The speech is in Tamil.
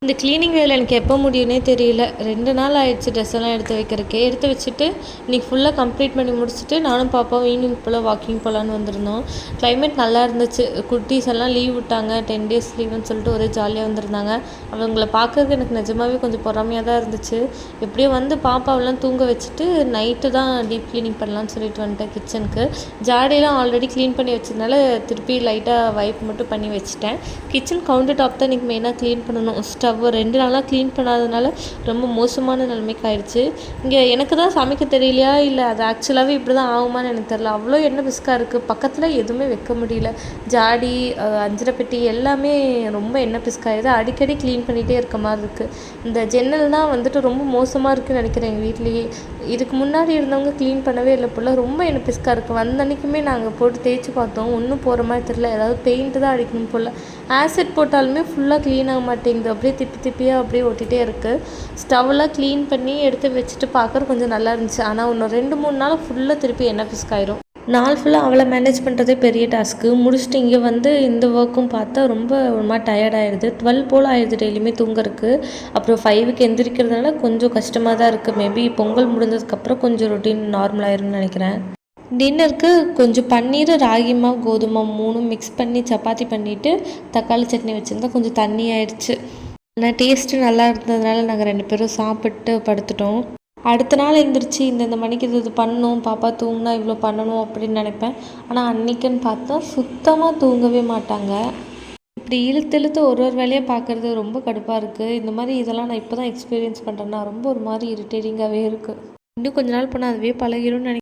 இந்த க்ளீனிங் வேலை எனக்கு எப்போ முடியும்னே தெரியல. 2 நாள் ஆயிடுச்சு ட்ரெஸ்ஸெல்லாம் எடுத்து வைக்கிறதுக்கே. எடுத்து வச்சுட்டு இன்றைக்கி ஃபுல்லாக கம்ப்ளீட் பண்ணி முடிச்சுட்டு நானும் பாப்பாவும் ஈவினிங் போல் வாக்கிங் போகலான்னு வந்திருந்தோம். கிளைமேட் நல்லா இருந்துச்சு. குட்டீஸ் எல்லாம் லீவ் விட்டாங்க, 10 டேஸ் லீவுன்னு சொல்லிட்டு ஒரே ஜாலியாக வந்திருந்தாங்க. அவங்கள பார்க்கறதுக்கு எனக்கு நிஜமாவே கொஞ்சம் பொறாமையாக தான் இருந்துச்சு. எப்படியோ வந்து பாப்பாவெல்லாம் தூங்க வச்சுட்டு நைட்டு தான் டீப் க்ளீனிங் பண்ணலான்னு சொல்லிட்டு வந்துட்டேன் கிச்சனுக்கு. ஜாடியெல்லாம் ஆல்ரெடி க்ளீன் பண்ணி வச்சதுனால திருப்பி லைட்டாக வைப் மட்டும் பண்ணி வச்சுட்டேன். கிச்சன் கவுண்டர் டாப் தான் இன்றைக்கி மெயினாக க்ளீன் பண்ணணும். ஸ்டவ் 2 நாளாக க்ளீன் பண்ணாததுனால ரொம்ப மோசமான நிலைமைக்கு ஆயிடுச்சு. இங்கே எனக்கு தான் சமைக்க தெரியலையா இல்லை அது ஆக்சுவலாகவே இப்படி தான் ஆகுமான்னு எனக்கு தெரியல. அவ்வளோ எண்ணெய் பிஸ்காக இருக்குது. பக்கத்தில் எதுவுமே வைக்க முடியல. ஜாடி, அஞ்சரை பெட்டி எல்லாமே ரொம்ப எண்ணெய் பிஸ்காயிடுது. அடிக்கடி க்ளீன் பண்ணிகிட்டே இருக்க மாதிரி இருக்குது. இந்த ஜன்னல் தான் வந்துட்டு ரொம்ப மோசமாக இருக்குதுன்னு நினைக்கிறேன் எங்கள் வீட்லேயே. இதுக்கு முன்னாடி இருந்தவங்க க்ளீன் பண்ணவே இல்லை போல். ரொம்ப எண்ணெய் பிஸ்காக இருக்குது. வந்த அன்றைக்குமே நாங்கள் போட்டு தேய்ச்சி பார்த்தோம், ஒன்றும் போகிற மாதிரி தெரியல. ஏதாவது பெயிண்ட்டு தான் அடிக்கணும் போல். ஆசிட் போட்டாலுமே ஃபுல்லாக க்ளீன் ஆக மாட்டேங்குது. அப்படியே திப்பியாக அப்படியே ஒட்டிகிட்டே இருக்குது. ஸ்டவ்லாம் க்ளீன் பண்ணி எடுத்து வச்சுட்டு பார்க்குற கொஞ்சம் நல்லா இருந்துச்சு. ஆனால் இன்னும் 2-3 நாள் ஃபுல்லாக திருப்பி எண்ணெய் பிஸ்காயிரும். நாள் ஃபுல்லாக அவளை மேனேஜ் பண்ணுறதே பெரிய டாஸ்க்கு. முடிச்சுட்டு இங்கே வந்து இந்த ஒர்க்கும் பார்த்தா ரொம்ப ஒரு மாதிரி டயர்டாகிடுது. 12 போல் ஆயிடுது டெய்லியுமே தூங்குறதுக்கு. அப்புறம் 5க்கு எந்திரிக்கிறதுனால கொஞ்சம் கஷ்டமாக தான் இருக்குது. மேபி பொங்கல் முடிஞ்சதுக்கப்புறம் கொஞ்சம் ரொட்டீன் நார்மலாயிரும்னு நினைக்கிறேன். டின்னருக்கு கொஞ்சம் பன்னீர், ராகி மாவு, கோதுமை 3 மிக்ஸ் பண்ணி சப்பாத்தி பண்ணிவிட்டு தக்காளி சட்னி வச்சுருந்தா கொஞ்சம் தண்ணி ஆயிடுச்சு. ஆனால் டேஸ்ட்டு நல்லா இருந்ததுனால நாங்கள் 2 பேரும் சாப்பிட்டு படுத்துட்டோம். அடுத்த நாள் எழுந்திரிச்சு இந்த மணிக்கு இது பண்ணணும், பாப்பா தூங்கினா இவ்வளோ பண்ணணும் அப்படின்னு நினைப்பேன். ஆனால் அன்றைக்குன்னு பார்த்தா சுத்தமாக தூங்கவே மாட்டாங்க. இப்படி இழுத்து ஒரு வேலையாக பார்க்குறது ரொம்ப கடுப்பாக இருக்குது. இந்த மாதிரி இதெல்லாம் நான் இப்போ தான் எக்ஸ்பீரியன்ஸ் பண்ணுறேன்னா ரொம்ப ஒரு மாதிரி இரிட்டேட்டிங்காகவே இருக்குது. இன்னும் கொஞ்ச நாள் போனால் அதுவே பழகிரும்னு நினைக்கிறேன்.